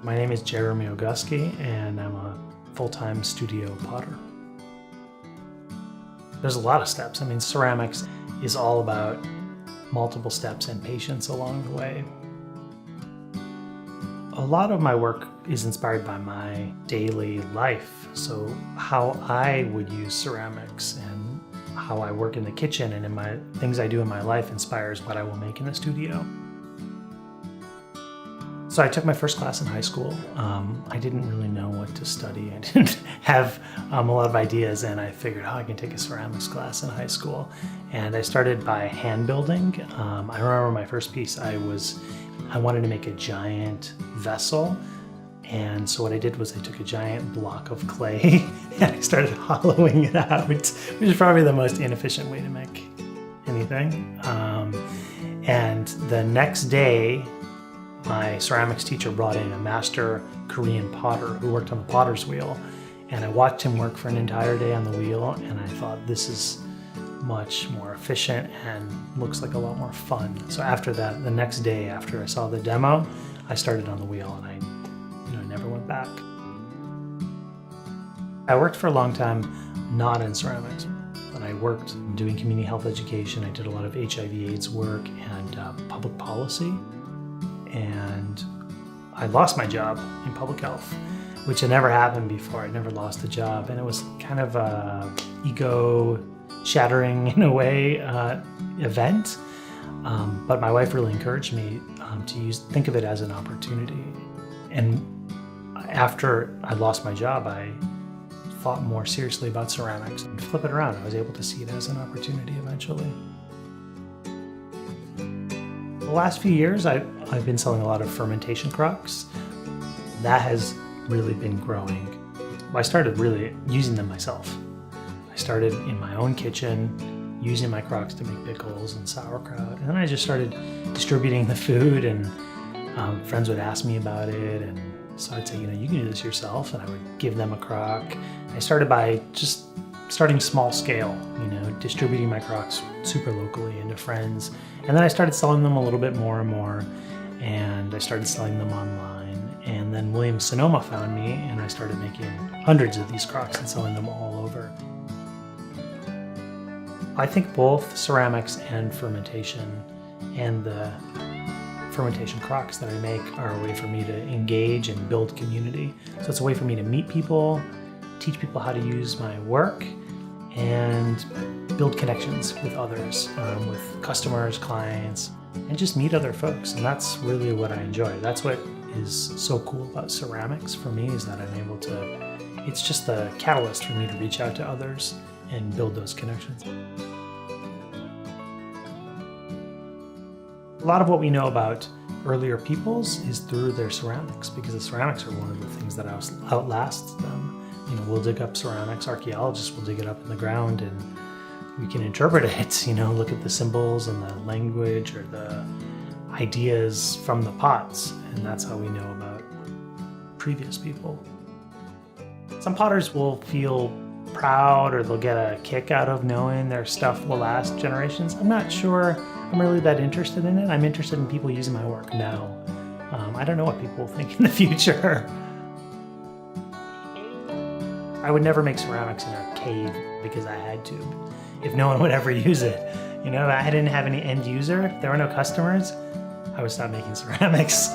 My name is Jeremy Ogusky, and I'm a full-time studio potter. There's a lot of steps. I mean, ceramics is all about multiple steps and patience along the way. A lot of my work is inspired by my daily life. So how I would use ceramics and how I work in the kitchen and in my things I do in my life inspires what I will make in the studio. So I took my first class in high school. I didn't really know what to study. I didn't have a lot of ideas, and I figured, I can take a ceramics class in high school. And I started by hand building. I remember my first piece, I wanted to make a giant vessel. And so what I did was I took a giant block of clay and I started hollowing it out, which is probably the most inefficient way to make anything. And the next day, my ceramics teacher brought in a master Korean potter who worked on the potter's wheel. And I watched him work for an entire day on the wheel, and I thought, this is much more efficient and looks like a lot more fun. So after that, the next day after I saw the demo, I started on the wheel, and I never went back. I worked for a long time not in ceramics, but I worked doing community health education. I did a lot of HIV/AIDS work and public policy. And I lost my job in public health, which had never happened before. I'd never lost a job, and it was kind of a ego-shattering, in a way, event. But my wife really encouraged me to think of it as an opportunity. And after I lost my job, I thought more seriously about ceramics and flip it around. I was able to see it as an opportunity eventually. The last few years, I've been selling a lot of fermentation crocks. That has really been growing. I started really using them myself. I started in my own kitchen, using my crocks to make pickles and sauerkraut. And then I just started distributing the food, and friends would ask me about it. And so I'd say, you can do this yourself. And I would give them a crock. I started by just starting small scale, distributing my crocks super locally into friends. And then I started selling them a little bit more and more, and I started selling them online. And then Williams Sonoma found me, and I started making hundreds of these crocks and selling them all over. I think both ceramics and fermentation and the fermentation crocks that I make are a way for me to engage and build community. So it's a way for me to meet people, teach people how to use my work, and build connections with others, with customers, clients, and just meet other folks. And that's really what I enjoy. That's what is so cool about ceramics for me, is that I'm able to, it's just the catalyst for me to reach out to others and build those connections. A lot of what we know about earlier peoples is through their ceramics, because the ceramics are one of the things that outlasts them. We'll dig up ceramics, archaeologists will dig it up in the ground, and we can interpret it, look at the symbols and the language or the ideas from the pots, and that's how we know about previous people. Some potters will feel proud, or they'll get a kick out of knowing their stuff will last generations. I'm not sure I'm really that interested in it. I'm interested in people using my work now. I don't know what people will think in the future. I would never make ceramics in a cave because I had to. If no one would ever use it. If I didn't have any end user, if there were no customers, I would stop making ceramics.